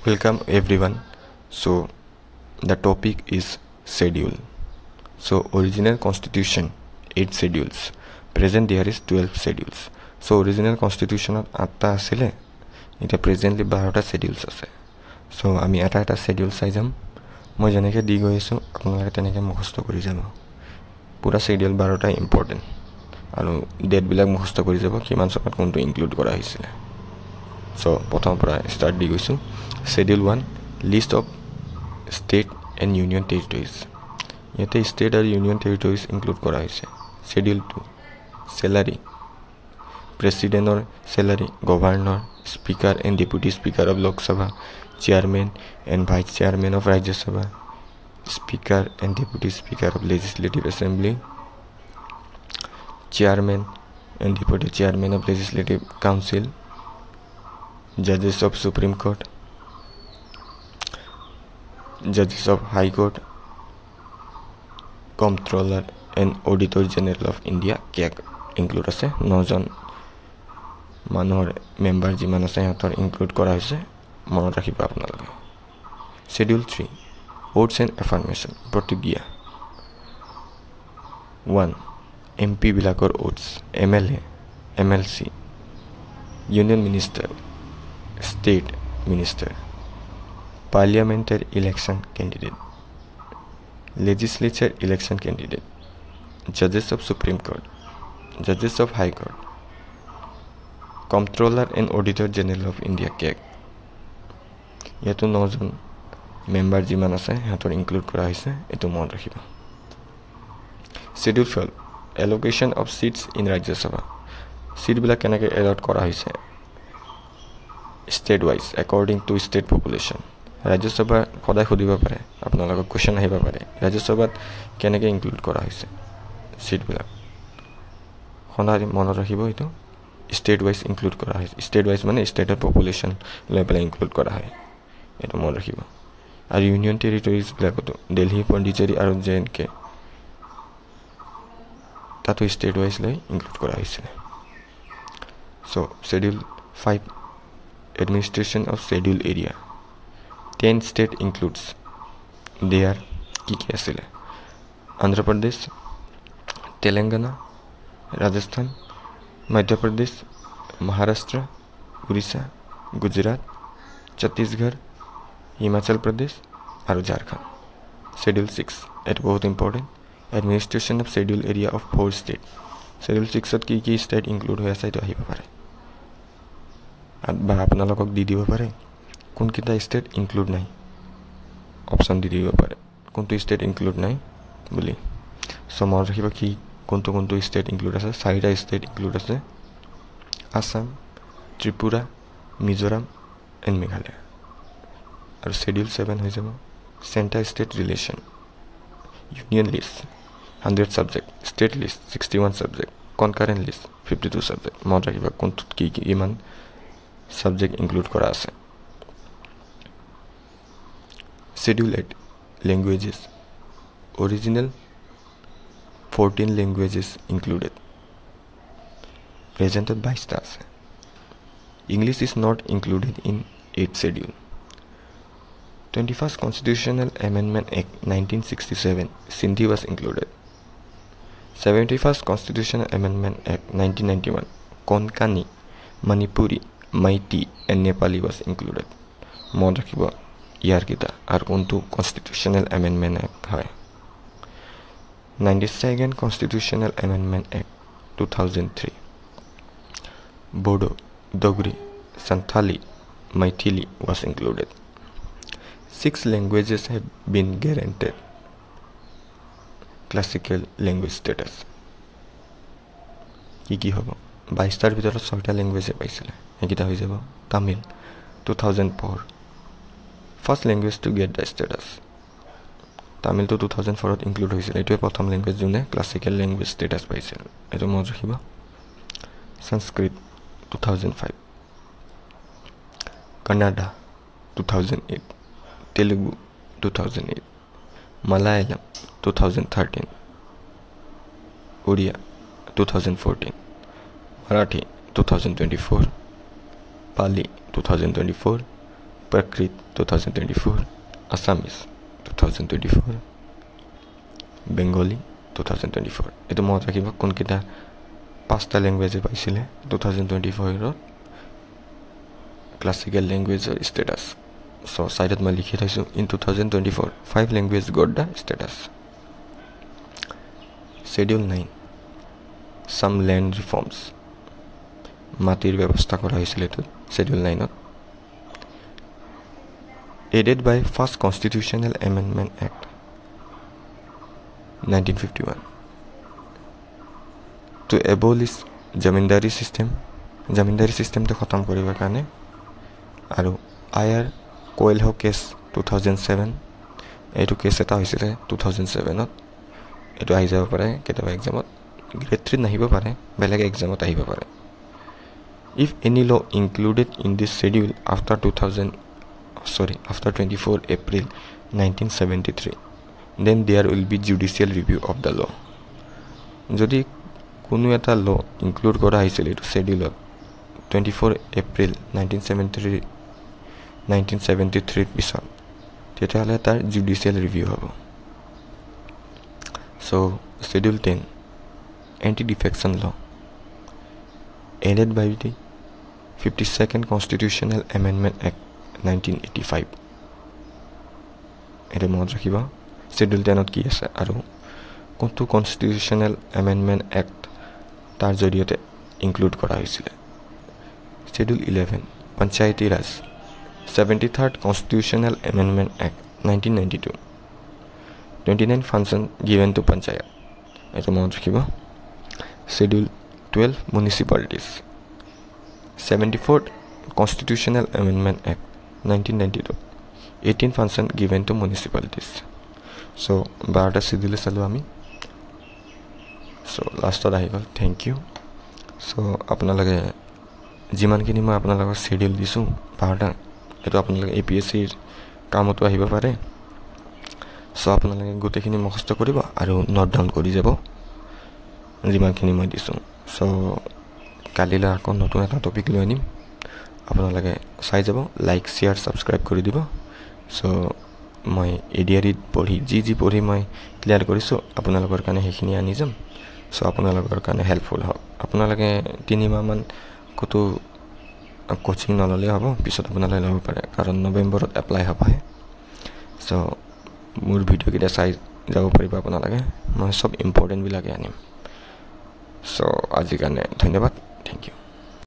Welcome everyone. So the topic is schedule. So original constitution 8 schedules. Present there is 12 schedules. So original constitution of 8টা আছিলে এটা presently 12টা schedules আছে. So আমি এটা schedule চাই যাম মই যেনেকৈ দি গৈ আছো আপোনালোকে তেনেকৈ মুখস্থ কৰি যাব পুৰা schedule 12টা ইম্পৰ্টেন্ট আৰু ডেট বিলাক মুখস্থ কৰি যাব কিমান সময়ত কোনটো ইনক্লুড কৰা হৈছিল So প্ৰথম পৰা স্টাৰ্ট দি গৈছো Schedule 1 List of State and Union Territories ইয়াতে State and Union Territories include কৰা হৈছে Schedule 2 Salary President or Salary Governor Speaker and Deputy Speaker of Lok Sabha Chairman and Vice Chairman of Rajya Sabha Speaker and Deputy Speaker of Legislative Assembly Chairman and Deputy Chairman of Legislative Council Judges of Supreme Court Judges of High Court Comptroller and Auditor General of India kiak include আছে 9 জন মানুহৰ member যিমান আছে হেতৰ include কৰা হৈছে মনত ৰাখিব আপোনালোকে Schedule 3 Oaths and Affirmation প্ৰতিজ্ঞা 1 MP বিলাকৰ oaths MLA MLC Union Minister State Minister Parliamentary Election Candidate Legislature Election Candidate Judges of Supreme Court Judges of High Court Comptroller and Auditor General of India kiak ইয়াতো 9 জন member যিমান আছে হেতৰ include কৰা হৈছে এটো মনত ৰাখিব Schedule 12 Allocation of seats in Rajya Sabha seat বিলাক কেনেকৈ এলট কৰা হৈছে state wise according to state population Rajya Sabha সদায় খুদিব পাৰে আপোনালোকক কোৱেশ্চন আহিব পাৰে Rajya Sabha কেনেকৈ ইনক্লুড কৰা হৈছে seat বিলাক সদায় মনত ৰাখিব এটো state wise ইনক্লুড কৰা হৈছে state wise মানে ষ্টেটৰ পপুলেশন লেভেল ইনক্লুড কৰা হয় এটো মনত ৰাখিব আৰু ইউনিয়ন টেৰিটৰিজ বিলাকতো দিল্লী পণ্ডিচেৰী আৰু জেএনকে তাতো state wise লৈ ইনক্লুড কৰা হৈছিল So Schedule 5 Administration of Schedule Area 10 state includes there কি আছিল Andhra Pradesh Telangana Rajasthan Madhya Pradesh Maharashtra Orissa Gujarat Chhattisgarh Himachal Pradesh আৰু Jharkhand Schedule 6 it বহুত important Administration of Schedule Area of 4 state Schedule 6 ত কি state include হৈ আছে এটা আহিব পাৰে বা আপোনালোকক দি দিব পাৰে কোন কিটা state include নাই অপচন দি দিব পাৰে কোনটো state include নাই বুলি সো মনত ৰাখিব কি কোনটো state include আছে চাৰিটা state include আছে আসাম ত্ৰিপুৰা মিজোৰাম এণ্ড মেঘালয় আৰু Schedule 7 হৈ যাব Center State Relation Union List 100 subject State List 61 subject Concurrent List 52 subject মনত ৰাখিব কোনটো কি ইমান subject include কৰা আছে Schedule 8 Languages Original 14 languages included Presented by stars English is not included in 8th schedule 21st Constitutional Amendment Act 1967 Sindhi was included 71st Constitutional Amendment Act 1991 Konkani Manipuri Meitei and Nepali was included মনত ৰাখিব ইয়াৰ কিটা আৰু কোনটো Constitutional Amendment Act হয় 92nd Constitutional Amendment Act 2003 Bodo Dogri Santhali Maithili was included 6 languages have been guaranteed classical language status কি হ'ব 22টাৰ ভিতৰত 6টা ল্যাঙ্গুৱেজে পাইছিল একিটা হৈ যাব Tamil 2004 first language to get the status Tamil to 2004 to include হৈছিল এটোৱে প্ৰথম ল্যাঙ্গুৱেজ যোনে ক্লাসিক্যাল ল্যাঙ্গুৱেজ স্ট্যাটাস পাইছিল এটো মনত ৰাখিব সংস্কৃত 2005 Kannada 2008 Telugu 2008 Malayalam 2013 Odia 2014 Marathi 2024 Pali 2024 Prakrit 2024, Assamese 2024, Bengali 2024. Eto mot rakhiba kon kita 5ta language paisile 2024 ro classical language status. So side ma likhi thaisu in 2024 5 language got the status. Schedule 9, some land reforms. Matir ব্যবস্থা করা হয়েছিল তো Schedule 9 aided by first Constitutional Amendment Act 1951 to abolish zamindari system to khatam koribar karone aru IR Coelho case 2007 etu case eta hoisile 2007 ot etu ahi jaba pare ketaba exam ot grade 3 nahiba pare beleg exam ot ahiba pare. If any law included in this schedule after 24 April 1973, then there will be judicial review of the law. Jodi kono eta law include kora hoisile etu schedule 24 April 1973 pisot teta hale tar judicial review hobo. So Schedule 10, anti-defection law aided by the 52nd Constitutional Amendment Act 1985. Ere mod rakhiba Schedule 10 ot ki ase aru kontu Constitutional Amendment Act tar joriote include kora hoisile. Schedule 11, Panchayati Raj 73rd Constitutional Amendment Act 1992. 29 function given to Panchayat. Ere mod rakhiba. Schedule 12, Municipalities 74th Constitutional Amendment Act 1992. 18 function given to municipalities. So barata schedule salu ami. So last ot ahi gol. Thank you. So apna lage jiman kini ma apna lage schedule disu barata eto apna lage APSC kamoto ahiba pare. So apna lage gote kini mukhast koriba aru note down kori jabo jiman kini ma disu. So kalila kon notun eta topic loi anim আপোনালোকে চাই যাব like share subscribe কৰি দিব so মই এডিআৰইত পঢ়ি G পঢ়ি মই clear কৰিছো আপোনালোকৰ কাৰণে হেখিনি আনি যাম সো আপোনালোকৰ কাৰণে হেল্পফুল হ'ব আপোনালোকে 3 মাহ মান কতো কোচিং নললে হ'ব পিছত আপোনালোকে ল'ব পাৰে কাৰণ নৱেম্বৰত এপ্লাই হ'ব সো মোৰ ভিডিও কিটা চাই যাব পাৰিব আপোনালোকে মই সব ইম্পৰ্টেন্ট বিলাকে আনিম সো আজি কাৰণে ধন্যবাদ থ্যাংক ইউ